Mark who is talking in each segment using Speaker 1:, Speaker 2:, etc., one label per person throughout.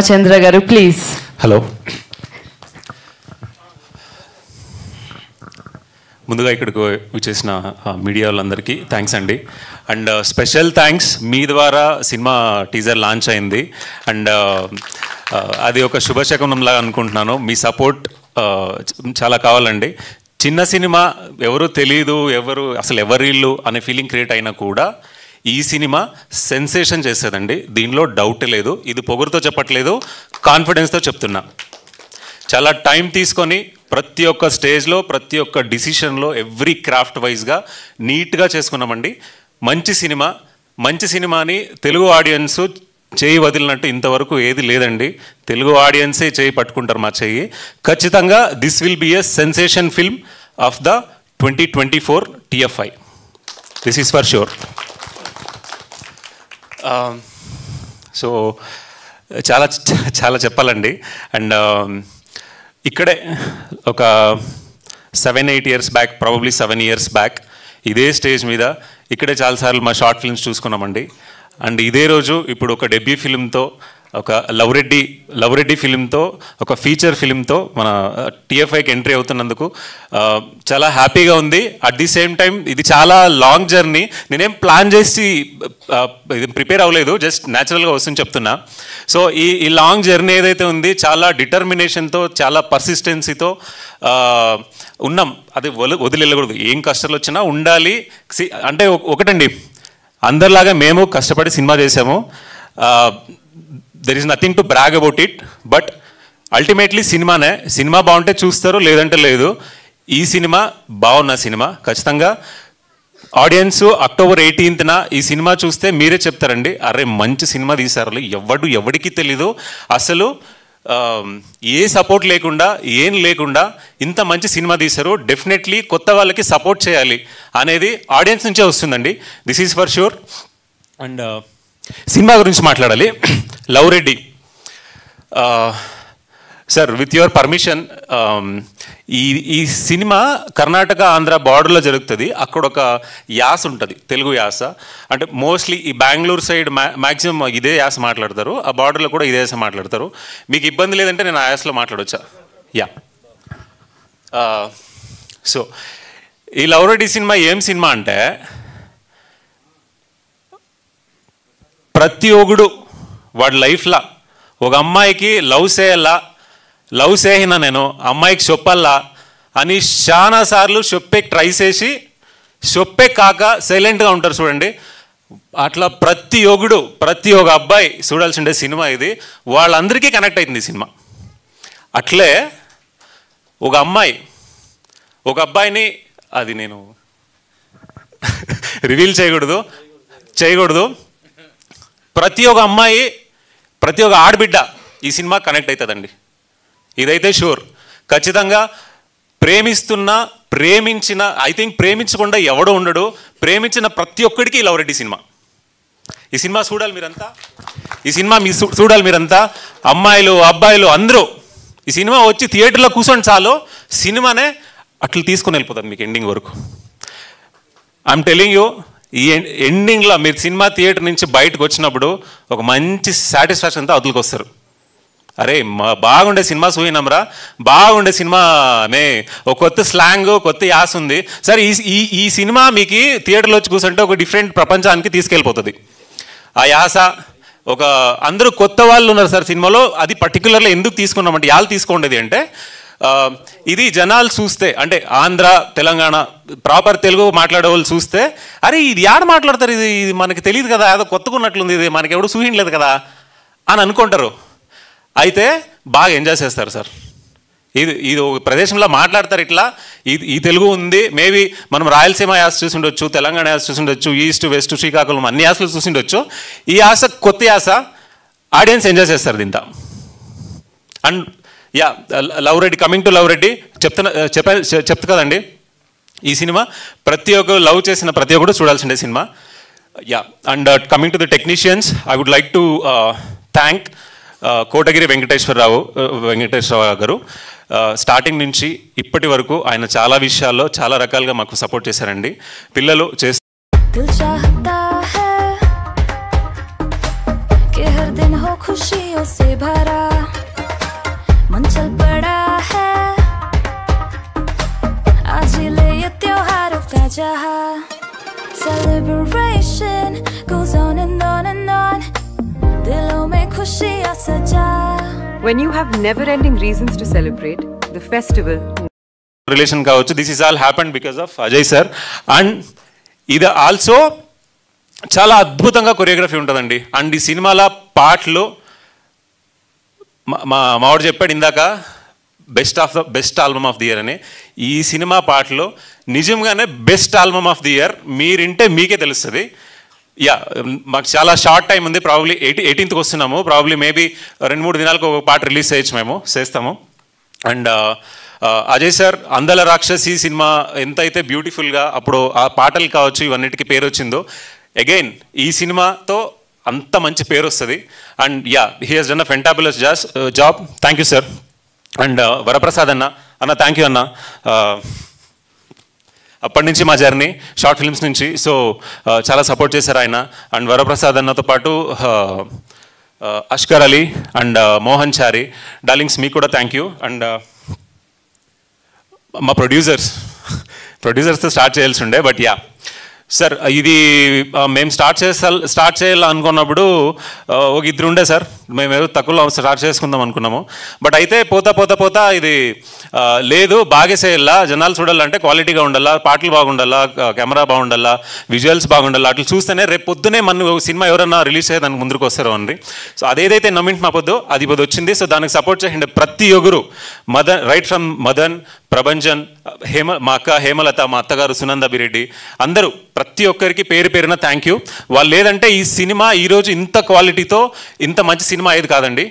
Speaker 1: చంద్ర గారు please.
Speaker 2: Hello, ముందుగా ఇక్కడికి వచ్చేసిన మీడియా వాళ్ళందరికీ థ్యాంక్స్ అండి. అండ్ స్పెషల్ థ్యాంక్స్, మీ ద్వారా సినిమా టీజర్ లాంచ్ అయింది. అండ్ అది ఒక శుభశకునంలాగా అనుకుంటున్నాను. మీ సపోర్ట్ చాలా కావాలండి. చిన్న సినిమా, ఎవరు తెలియదు, అసలు ఎవరిల్లు అనే ఫీలింగ్ క్రియేట్ అయినా కూడా ఈ సినిమా సెన్సేషన్ చేసేదండి, దీనిలో డౌట్ లేదు. ఇది పొగరుతో చెప్పట్లేదు, కాన్ఫిడెన్స్తో చెప్తున్నా. చాలా టైం తీసుకొని ప్రతి ఒక్క స్టేజ్లో, ప్రతి ఒక్క డిసిషన్లో ఎవ్రీ క్రాఫ్ట్ వైజ్గా నీట్గా చేసుకున్నామండి. మంచి సినిమాని తెలుగు ఆడియన్స్ చేయి వదిలినట్టు ఇంతవరకు ఏది లేదండి. తెలుగు ఆడియన్సే చేయి పట్టుకుంటారు మా చెయ్యి. ఖచ్చితంగా this will be a sensation film of the 2024 TFI. This is for sure. So చాలా చాలా చెప్పాలండి. అండ్ ఇక్కడే ఒక 7-8 years back, probably 7 years back, ఇదే స్టేజ్ మీద ఇక్కడే చాలాసార్లు మా షార్ట్ ఫిల్మ్స్ చూసుకున్నామండి. అండ్ ఇదే రోజు ఇప్పుడు ఒక డెబ్యూ ఫిల్మ్తో, ఒక లవ్ రెడ్డి ఫిలింతో, ఒక ఫీచర్ ఫిలింతో మన TFIకి ఎంట్రీ అవుతున్నందుకు చాలా హ్యాపీగా ఉంది. అట్ ది సేమ్ టైం ఇది చాలా లాంగ్ జర్నీ. నేనేం ప్లాన్ చేసి ఇది ప్రిపేర్ అవ్వలేదు, జస్ట్ న్యాచురల్గా వస్తుంది చెప్తున్నా. సో ఈ లాంగ్ జర్నీ ఏదైతే ఉంది, చాలా డిటర్మినేషన్తో, చాలా పర్సిస్టెన్సీతో ఉన్నాం. అది వదిలేయకూడదు. ఏం కష్టాలు వచ్చినా ఉండాలి. అంటే ఒకటండి, అందరిలాగా మేము కష్టపడి సినిమా చేసాము. There is nothing to brag about it. But ultimately cinema బాగుంటే చూస్తారు, లేదంటే లేదు. ఈ సినిమా బాగున్న సినిమా. ఖచ్చితంగా ఆడియన్స్ October 18th ఈ సినిమా చూస్తే మీరే చెప్తారండి, అరే మంచి సినిమా తీశారు. ఎవడికి తెలీదు అసలు, ఏ సపోర్ట్ లేకుండా, ఏం లేకుండా ఇంత మంచి సినిమా తీశారు. డెఫినెట్లీ కొత్త వాళ్ళకి సపోర్ట్ చేయాలి అనేది ఆడియన్స్ నుంచే వస్తుందండి. This is for sure. And cinema గురించి మాట్లాడాలి. Love Reddy sir, with your permission, ఈ సినిమా కర్ణాటక ఆంధ్ర బార్డర్లో జరుగుతుంది. అక్కడ ఒక యాస ఉంటుంది, తెలుగు యాస. అంటే మోస్ట్లీ ఈ బెంగళూరు సైడ్ మ్యాక్సిమం ఇదే యాస మాట్లాడతారు, ఆ బార్డర్లో కూడా ఇదే యాస మాట్లాడతారు. మీకు ఇబ్బంది లేదంటే నేను ఆ యాసలో మాట్లాడవచ్చా? యా. సో ఈ లవ్ రెడ్డి సినిమా ఏం సినిమా అంటే, ప్రతి ఒగుడు వాడి లైఫ్లో ఒక అమ్మాయికి లవ్ చేయినా నేను అమ్మాయికి చెప్పల్లా అని చాలా సార్లు చెప్పే ట్రై చేసి, చెప్పే కాక సైలెంట్గా ఉంటారు చూడండి. అట్లా ప్రతి ఒక్క అబ్బాయి చూడాల్సిండే సినిమా ఇది. వాళ్ళందరికీ కనెక్ట్ అవుతుంది ఈ సినిమా. అట్లే ఒక అబ్బాయిని, అది నేను రివీల్ చేయకూడదు. ప్రతి ఒక్క అమ్మాయి, ప్రతి ఒక్క ఆడబిడ్డ ఈ సినిమా కనెక్ట్ అవుతుందండి. ఇదైతే షూర్. ఖచ్చితంగా ప్రేమించిన ఐ థింక్ ప్రేమించకుండా ఎవడో ఉండడు. ప్రేమించిన ప్రతి ఒక్కడికి లవ్ రెడ్డి సినిమా. ఈ సినిమా చూడాలి మీరంతా. అమ్మాయిలు, అబ్బాయిలు అందరూ ఈ సినిమా వచ్చి థియేటర్లో కూర్చోండి చాలు, సినిమానే అట్లా తీసుకుని వెళ్ళిపోతుంది మీకు ఎండింగ్ వరకు. ఐఎమ్ టెలింగ్ యూ, ఈ ఎండింగ్లో మీరు సినిమా థియేటర్ నుంచి బయటకు వచ్చినప్పుడు ఒక మంచి సాటిస్ఫాక్షన్తో అవతలకి వస్తారు. అరే బాగుండే సినిమా చూయినాంరా, బాగుండే సినిమానే, ఒక కొత్త స్లాంగ్, కొత్త యాస ఉంది. సరే ఈ సినిమా మీకు థియేటర్లో వచ్చి కూర్చుంటే ఒక డిఫరెంట్ ప్రపంచానికి తీసుకెళ్ళిపోతుంది. ఆ యాస, అందరూ కొత్త వాళ్ళు ఉన్నారు సార్ సినిమాలో. అది పర్టికులర్గా ఎందుకు తీసుకున్నామంటే, యాళ్ళు తీసుకోండి అంటే, ఇది జనాలు చూస్తే, అంటే ఆంధ్ర, తెలంగాణ ప్రాపర్ తెలుగు మాట్లాడే వాళ్ళు చూస్తే, అరే ఇది యాడ మాట్లాడతారు, ఇది మనకి తెలియదు కదా, ఏదో కొత్తగా ఉన్నట్లుంది, ఇది మనకి ఎవడు చూహించలేదు కదా అని అనుకుంటారు. అయితే బాగా ఎంజాయ్ చేస్తారు సార్. ఇది ఒక ప్రదేశంలో మాట్లాడతారు ఇట్లా. ఈ తెలుగు ఉంది. మేబీ మనం రాయలసీమ యాస చూసిండొచ్చు, తెలంగాణ యాస చూసిండొచ్చు, ఈస్ట్ వెస్ట్ శ్రీకాకుళం అన్ని యాసలు చూసిండొచ్చు. ఈ యాస కొత్త యాస, ఆడియన్స్ ఎంజాయ్ చేస్తారు దీంతో. And yeah, love Reddy, coming to love Reddy చెప్తా కదండి. ఈ సినిమా ప్రతి ఒక్కరు లవ్ చేసిన ప్రతి ఒక్కరు చూడాల్సిందే సినిమా. Yeah. And coming to the technicians, I would like to thank Kotagiri Venkateswara Rao garu. Starting నుంచి ఇప్పటి వరకు ఆయన చాలా విషయాల్లో చాలా రకాలుగా మాకు సపోర్ట్ చేశారండి. పిల్లలు చేస్తారు
Speaker 1: खुशियों से भरा मन चल पड़ा है आज ले ये त्योहारों का जहां celebration goes on and on and on दिलों में खुशियां सजा
Speaker 3: When you have never-ending reasons to celebrate, the festival.
Speaker 2: Relation కావచ్చు. This is all happened because of Ajay sir. And ఇది ఆల్సో చాలా అద్భుతంగా కొరియోగ్రఫీ ఉంటుందండి. అండ్ ఈ సినిమాల పాటలు మావాడు చెప్పాడు ఇందాక best album of the year అని. ఈ సినిమా పాటలు నిజంగానే best album of the year. మీరింటే మీకే తెలుస్తుంది. యా, మాకు చాలా షార్ట్ టైం ఉంది. ప్రాబ్లీ 18th వస్తున్నాము. ప్రాబ్లీ మేబీ 2-3 దినాలకు ఒక పాట రిలీజ్ చేస్తాము. అండ్ అజయ్ సార్ అందల రాక్షసి సినిమా ఎంతైతే బ్యూటిఫుల్గా అప్పుడు ఆ పాటలు కావచ్చు ఇవన్నిటికీ పేరు వచ్చిందో, అగైన్ ఈ సినిమాతో అంత మంచి పేరు వస్తుంది. And yeah, he has done a fantabulous job. Thank you sir. And Varaprasad అన్న థ్యాంక్ యూ అన్న. అప్పటి నుంచి మా జర్నీ షార్ట్ ఫిల్మ్స్ నుంచి, సో చాలా సపోర్ట్ చేశారు ఆయన. అండ్ వరప్రసాద్ అన్నతో పాటు అష్కర్ అలీ అండ్ మోహన్ చారి డార్లింగ్స్, మీకు కూడా థ్యాంక్ యూ. అండ్ మా ప్రొడ్యూసర్స్తో స్టార్ట్ చేయాల్సి ఉండే, బట్ యా సార్ ఇది మేము స్టార్ట్ చేయాలనుకున్నప్పుడు ఒక ఇద్దరు ఉండే సార్. మేము ఏదో తక్కువలో స్టార్ట్ చేసుకుందాం అనుకున్నాము. బట్ అయితే పోతా ఇది లేదు, బాగేసేయాలా, జనాలు చూడాలంటే క్వాలిటీగా ఉండాలా, పాటలు బాగుండాలా, కెమెరా బాగుండాలా, విజువల్స్ బాగుండాలా, అట్లా చూస్తేనే రేపు పొద్దునే మన సినిమా ఎవరైనా రిలీజ్ అయ్యేదానికి ముందుకు వస్తారు అండి. సో అదేదైతే నమ్మింటి మా పొద్దు అది ఇప్పుడు వచ్చింది. సో దానికి సపోర్ట్ చేయండి ప్రతి ఒక్కరు. రైట్ ఫ్రమ్ మదన్, ప్రభంజన్, మా అక్క హేమలత, మా అత్తగారు సునంద బిరెడ్డి, అందరూ ప్రతి ఒక్కరికి పేరు పేరున థ్యాంక్ యూ. వాళ్ళు లేదంటే ఈ సినిమా ఈరోజు ఇంత క్వాలిటీతో ఇంత మంచి సినిమా అయ్యేది కాదండి.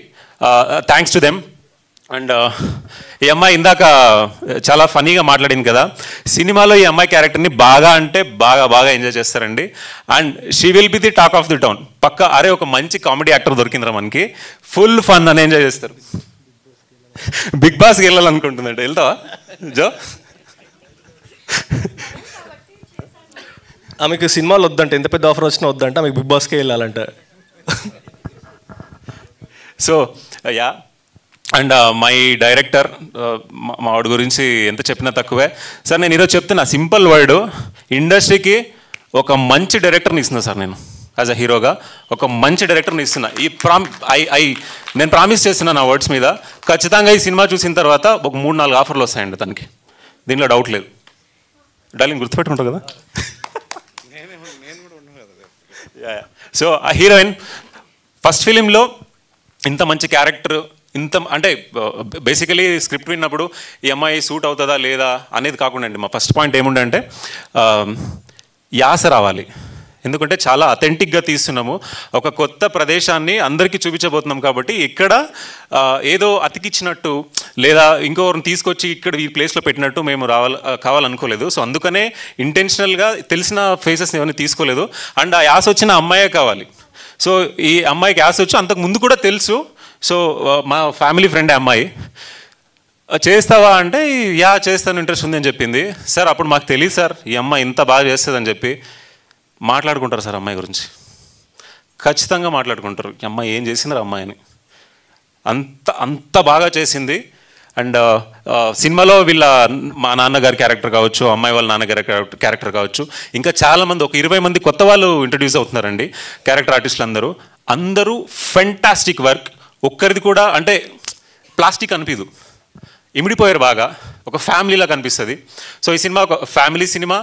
Speaker 2: Thanks to them. అండ్ ఈ అమ్మాయి ఇందాక చాలా ఫనీగా మాట్లాడింది కదా, సినిమాలో ఈ అమ్మాయి క్యారెక్టర్ని బాగా అంటే బాగా ఎంజాయ్ చేస్తారండి. And she will be the talk of the town. పక్క అరే ఒక మంచి కామెడీ యాక్టర్ దొరికిందిరా మనకి, ఫుల్ ఫన్ అని ఎంజాయ్ చేస్తారు. బిగ్ బాస్కి వెళ్ళాలనుకుంటుందంటే వెళ్తావా జో?
Speaker 4: ఆమెకు సినిమాలు వద్దంటే, ఎంత పెద్ద ఆఫర్ వచ్చినా వద్దంటే ఆమెకు బిగ్ బాస్కే వెళ్ళాలంట.
Speaker 2: So yeah, and my director, మా వాడి గురించి ఎంత చెప్పినా తక్కువే సార్. నేను ఈరోజు చెప్తున్నా సింపుల్ వర్డ్, ఇండస్ట్రీకి ఒక మంచి డైరెక్టర్ని ఇస్తున్నా సార్. నేను యాజ్ అ హీరోగా ఒక మంచి డైరెక్టర్ని ఇస్తున్నా. నేను ప్రామిస్ చేస్తున్నా నా వర్డ్స్ మీద. ఖచ్చితంగా ఈ సినిమా చూసిన తర్వాత ఒక 3-4 ఆఫర్లు వస్తాయండి తనకి, దీనిలో డౌట్ లేదు. డార్లింగ్ గుర్తుపెట్టుకుంటావు కదా. సో ఆ హీరోయిన్ ఫస్ట్ ఫిలింలో ఇంత మంచి క్యారెక్టర్, ఇంత అంటే బేసికలీ స్క్రిప్ట్ విన్నప్పుడు ఈ అమ్మాయి సూట్ అవుతుందా లేదా అనేది కాకుండా అండి, మా ఫస్ట్ పాయింట్ ఏముండే అంటే యాస రావాలి. ఎందుకంటే చాలా అథెంటిక్గా తీస్తున్నాము, ఒక కొత్త ప్రదేశాన్ని అందరికీ చూపించబోతున్నాం. కాబట్టి ఇక్కడ ఏదో అతికిచ్చినట్టు లేదా ఇంకొకరిని తీసుకొచ్చి ఇక్కడ ఈ ప్లేస్లో పెట్టినట్టు మేము కావాలనుకోలేదు. సో అందుకనే ఇంటెన్షనల్గా తెలిసిన ఫేసెస్ని ఏమైనా తీసుకోలేదు. అండ్ ఆ యాస వచ్చిన అమ్మాయే కావాలి. సో ఈ అమ్మాయికి యాస వచ్చి అంతకు ముందు కూడా తెలుసు. సో మా ఫ్యామిలీ ఫ్రెండే అమ్మాయి. చేస్తావా అంటే యా చేస్తాను, ఇంట్రెస్ట్ ఉంది అని చెప్పింది. సార్ అప్పుడు మాకు తెలియదు సార్ ఈ అమ్మాయి ఇంత బాగా చేస్తుందని చెప్పి. మాట్లాడుకుంటారు సార్ అమ్మాయి గురించి, ఖచ్చితంగా మాట్లాడుకుంటారు. ఈ అమ్మాయి ఏం చేసింది అమ్మాయిని, అంత బాగా చేసింది. అండ్ సినిమాలో మా నాన్నగారి క్యారెక్టర్ కావచ్చు, అమ్మాయి వాళ్ళ నాన్నగారి క్యారెక్టర్ కావచ్చు, ఇంకా చాలామంది ఒక 20 మంది కొత్త వాళ్ళు ఇంట్రడ్యూస్ అవుతున్నారండి, క్యారెక్టర్ ఆర్టిస్టులు అందరూ ఫెంటాస్టిక్ వర్క్. ఒక్కరిది కూడా అంటే ప్లాస్టిక్ అనిపించదు, ఇమిడిపోయారు బాగా, ఒక ఫ్యామిలీలా కనిపిస్తుంది. సో ఈ సినిమా ఒక ఫ్యామిలీ సినిమా,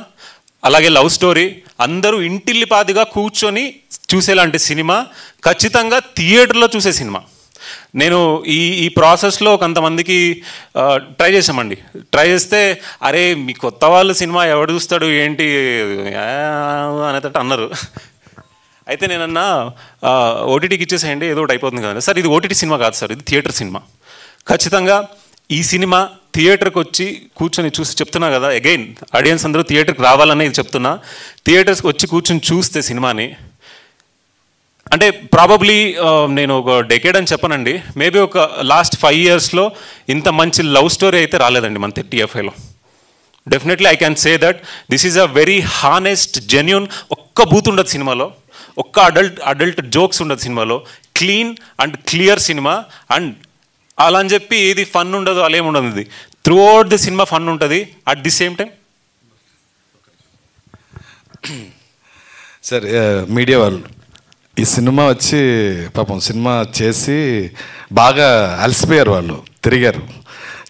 Speaker 2: అలాగే లవ్ స్టోరీ, అందరూ ఇంటిల్లిపాదిగా కూర్చొని చూసేలాంటి సినిమా, ఖచ్చితంగా థియేటర్లో చూసే సినిమా. నేను ఈ ప్రాసెస్లో కొంతమందికి ట్రై చేసామండి. ట్రై చేస్తే అరే మీ కొత్త వాళ్ళు సినిమా ఎవడు చూస్తాడు ఏంటి అనేటట్టు అన్నారు. అయితే నేనన్నా ఓటీటీకి ఇచ్చేసేయండి, ఏదో ఒకటి అయిపోతుంది కదా. సార్ ఇది ఓటీటీ సినిమా కాదు సార్, ఇది థియేటర్ సినిమా. ఖచ్చితంగా ఈ సినిమా థియేటర్కి వచ్చి కూర్చొని చూసి చెప్తున్నా కదా, అగైన్ ఆడియన్స్ అందరూ థియేటర్కి రావాలని చెప్తున్నా. థియేటర్స్కి వచ్చి కూర్చొని చూస్తే సినిమాని, అంటే ప్రాబబ్లీ నేను ఒక డెకేడ్ అని చెప్పనండి, మేబీ ఒక లాస్ట్ 5 yearsలో ఇంత మంచి లవ్ స్టోరీ అయితే రాలేదండి మన TFIలో. Definitely I can say that this is a very honest genuine. ఒక్క బూత్ ఉండదు సినిమాలో, ఒక్క అడల్ట్ జోక్స్ ఉండదు సినిమాలో, clean and clear cinema. And అలా అని చెప్పి ఏది ఫన్ ఉండదు, అలా ఏమి ఉండదు. ఇది throughout the cinema fun ఉంటుంది. At the same time
Speaker 5: sir, media వాళ్ళు ఈ సినిమా వచ్చి పాపం సినిమా చేసి బాగా అలసిపోయారు, వాళ్ళు తిరిగారు.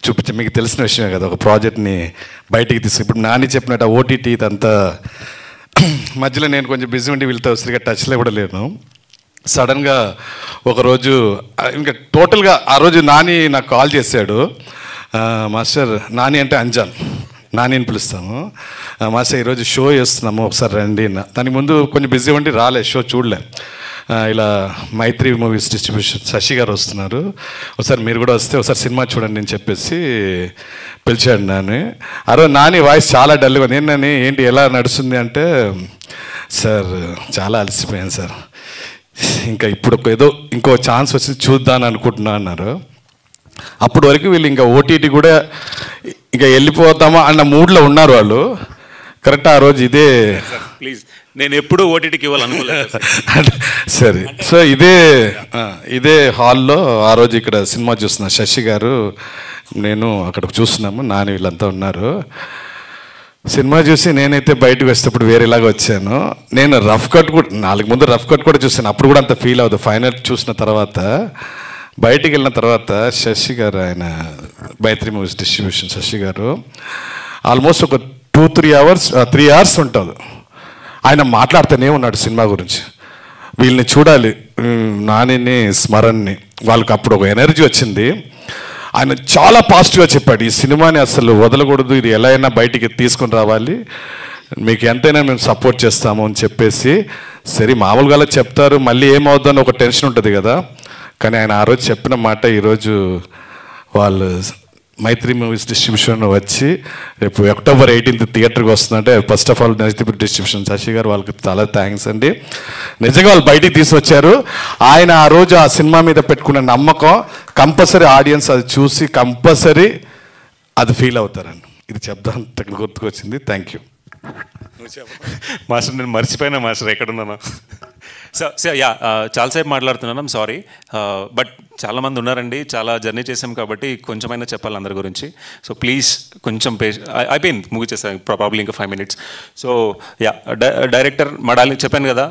Speaker 5: చూపించి మీకు తెలిసిన విషయమే కదా, ఒక ప్రాజెక్ట్ని బయటికి తీసుకు. ఇప్పుడు నాని చెప్పినట్టు ఓటీటీ ఇదంతా మధ్యలో నేను కొంచెం బిజీ ఉండి వీళ్ళతో సరిగ్గా టచ్లో కూడా లేను. సడన్గా ఒకరోజు ఇంకా టోటల్గా ఆ రోజు నాని నాకు కాల్ చేశాడు. మాస్టర్, నాని అంటే అంజాల్, నాని అని పిలుస్తాము. మాస్టర్ ఈరోజు షో చేస్తున్నాము, ఒకసారి రండి. దానికి ముందు కొంచెం బిజీ ఉండి రాలే, షో చూడలే. ఇలా మైత్రి మూవీస్ డిస్ట్రిబ్యూషన్ శశి గారు వస్తున్నారు, ఒకసారి మీరు కూడా వస్తే ఒకసారి సినిమా చూడండి అని చెప్పేసి పిలిచాడు నాని. ఆ రోజు నాని వాయిస్ చాలా డల్గా ఉంది. ఏంటని ఏంటి ఎలా నడుస్తుంది అంటే, సార్ చాలా అలసిపోయాను సార్, ఇంకా ఇప్పుడు ఏదో ఇంకో ఛాన్స్ వచ్చి చూద్దాను అనుకుంటున్నా అన్నారు. అప్పటి వరకు వీళ్ళు ఇంకా ఓటీటీ కూడా ఇంకా వెళ్ళిపోతామా అన్న మూడ్లో ఉన్నారు వాళ్ళు. కరెక్ట్ ఆ రోజు ఇదే,
Speaker 2: ప్లీజ్ నేను ఎప్పుడూ ఓటీటీకి ఇవ్వాలనుకోలేదు.
Speaker 5: సరే, సో ఇదే హాల్లో ఆ రోజు ఇక్కడ సినిమా చూస్తున్నా, శశి గారు నేను అక్కడ చూస్తున్నాము, నాని వీళ్ళంతా ఉన్నారు. సినిమా చూసి నేనైతే బయటకు వచ్చేటప్పుడు వేరేలాగా వచ్చాను. నేను రఫ్ కట్ కూడా 4 ముందు రఫ్ కట్ కూడా చూసాను, అప్పుడు కూడా అంత ఫీల్ అవుతుంది. ఫైనల్ చూసిన తర్వాత బయటికి వెళ్ళిన తర్వాత శశి గారు, ఆయన మైత్రి మూవీస్ డిస్ట్రిబ్యూషన్ శశి గారు, ఆల్మోస్ట్ ఒక 3 అవర్స్ ఉంటుంది. ఆయన మాట్లాడుతూనే ఉన్నాడు సినిమా గురించి. వీళ్ళని చూడాలి, నానిని స్మరణని, వాళ్ళకి అప్పుడు ఒక ఎనర్జీ వచ్చింది. ఆయన చాలా పాజిటివ్గా చెప్పాడు, ఈ సినిమాని అసలు వదలకూడదు, ఇది ఎలా అయినా బయటికి తీసుకొని రావాలి, మీకు ఎంతైనా మేము సపోర్ట్ చేస్తాము అని చెప్పేసి. సరే మామూలుగా చెప్తారు, మళ్ళీ ఏమవుతుందని ఒక టెన్షన్ ఉంటుంది కదా. కానీ ఆయన ఆ రోజు చెప్పిన మాట ఈరోజు వాళ్ళు మైత్రి మూవీస్ డిస్ట్రిబ్యూషన్ వచ్చి రేపు October 18th థియేటర్కి వస్తుందంటే, first of all Mythri distribution Sasi garu వాళ్ళకి చాలా థ్యాంక్స్ అండి. నిజంగా వాళ్ళు బయటికి తీసుకొచ్చారు. ఆయన ఆ రోజు ఆ సినిమా మీద పెట్టుకున్న నమ్మకం కంపల్సరీ ఆడియన్స్ అది చూసి కంపల్సరీ అది ఫీల్ అవుతారండి. ఇది చెప్దాం గుర్తుకొచ్చింది. Thank you
Speaker 2: master. నేను మర్చిపోయినా మాస్టర్, ఎక్కడున్నాను. సో యా, చాలాసేపు మాట్లాడుతున్నాను, సారీ. బట్ చాలామంది ఉన్నారండి, చాలా జర్నీ చేసాం కాబట్టి కొంచెమైనా చెప్పాలి అందరి గురించి. సో ప్లీజ్ కొంచెం అయిపోయింది, ముగిచేసాను ప్రాబ్లీ ఇంకా 5 minutes. సో యా, డైరెక్టర్ మడాలి చెప్పాను కదా,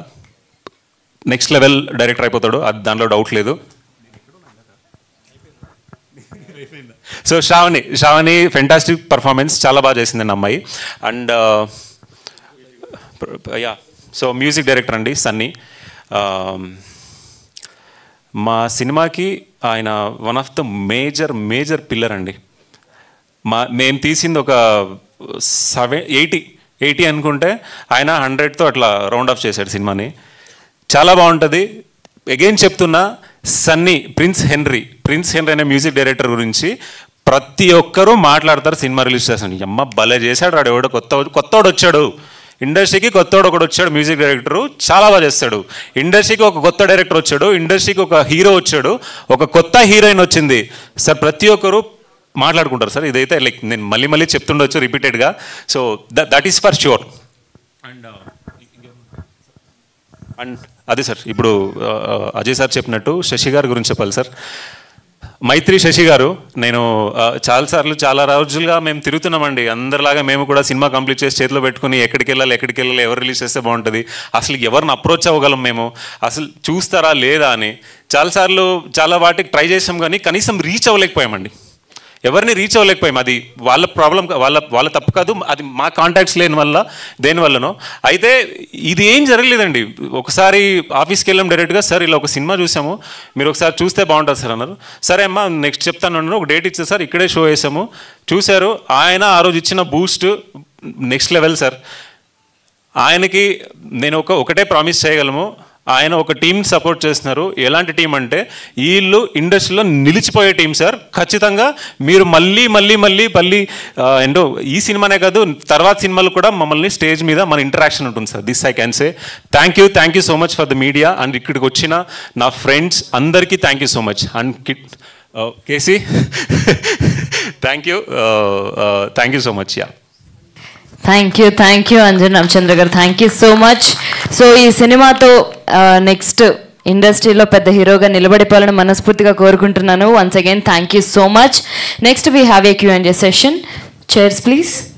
Speaker 2: నెక్స్ట్ లెవెల్ డైరెక్టర్ అయిపోతాడు, అది దాంట్లో డౌట్ లేదు. సో శ్రావణి ఫెంటాస్టిక్ పర్ఫార్మెన్స్, చాలా బాగా చేసిందండి అమ్మాయి. And yeah, so music director అండి సన్నీ. మా సినిమాకి ఆయన one of the major pillar అండి. మేము తీసింది ఒక 80 అనుకుంటే, ఆయన 100తో అట్లా రౌండ్ ఆఫ్ చేశాడు సినిమాని. చాలా బాగుంటుంది. అగైన్ చెప్తున్నా, సన్నీ ప్రిన్స్ హెన్రీ అనే మ్యూజిక్ డైరెక్టర్ గురించి ప్రతి ఒక్కరూ మాట్లాడతారు సినిమా రిలీజ్ చేస్తాను. అమ్మ భలే చేశాడు వాడు, ఎవడో కొత్తవాడు వచ్చాడు ఇండస్ట్రీకి, కొత్తవాడు ఒకడు వచ్చాడు మ్యూజిక్ డైరెక్టరు, చాలా బాగా చేస్తాడు. ఇండస్ట్రీకి ఒక కొత్త డైరెక్టర్ వచ్చాడు, ఇండస్ట్రీకి ఒక హీరో వచ్చాడు, ఒక కొత్త హీరోయిన్ వచ్చింది సార్. ప్రతి ఒక్కరు మాట్లాడుకుంటారు సార్. ఇదైతే లైక్ నేను మళ్ళీ చెప్తుండొచ్చు రిపీటెడ్గా. So that is for sure. And అదే సార్, ఇప్పుడు అజయ్ సార్ చెప్పినట్టు శశి గారి గురించి చెప్పాలి సార్. మైత్రి శశి గారు, నేను చాలా రోజులుగా మేము తిరుగుతున్నామండి, అందరిలాగా మేము కూడా సినిమా కంప్లీట్ చేసి చేతిలో పెట్టుకుని ఎక్కడికి వెళ్ళాలి ఎవరు రిలీజ్ చేస్తే బాగుంటుంది, అసలు ఎవరిని అప్రోచ్ అవ్వగలం, మేము అసలు చూస్తారా లేదా అని చాలాసార్లు చాలా వాటికి ట్రై చేసాం, కానీ కనీసం రీచ్ అవ్వలేకపోయామండి. ఎవరిని రీచ్ అవ్వలేకపోయాం. అది వాళ్ళ ప్రాబ్లం, వాళ్ళ తప్పు కాదు, అది మా కాంటాక్ట్స్ లేని వల్ల దేనివల్లనో. అయితే ఇది ఏం జరగలేదండి. ఒకసారి ఆఫీస్కి వెళ్ళాం డైరెక్ట్గా, సార్ ఇలా ఒక సినిమా చూసాము, మీరు ఒకసారి చూస్తే బాగుంటుంది సార్ అన్నారు. సరే అమ్మా నెక్స్ట్ చెప్తాను అన్నారు. ఒక డేట్ ఇచ్చారు సార్, ఇక్కడే షో వేసాము, చూశారు. ఆయన ఆ రోజు ఇచ్చిన బూస్ట్ నెక్స్ట్ లెవెల్ సార్. ఆయనకి నేను ఒకటే ప్రామిస్ చేయగలము, ఆయన ఒక టీం సపోర్ట్ చేస్తున్నారు. ఎలాంటి టీం అంటే, వీళ్ళు ఇండస్ట్రీలో నిలిచిపోయే టీం సార్. ఖచ్చితంగా మీరు మళ్ళీ ఏంటో ఈ సినిమానే కాదు, తర్వాత సినిమాలు కూడా మమ్మల్ని స్టేజ్ మీద మన ఇంటరాక్షన్ ఉంటుంది sir. This I can say. Thank you so much for the media. And ఇక్కడికి వచ్చిన నా ఫ్రెండ్స్ అందరికీ thank you so much. And KC thank you so much. Yeah,
Speaker 6: thank you Anjan Ramachandra garu, thank you so much. So ఈ సినిమాతో next ఇండస్ట్రీలో పెద్ద హీరోగా నిలబడిపోవాలని మనస్ఫూర్తిగా కోరుకుంటున్నాను. Once again thank you so much. Next we have a Q&A session. Cheers please.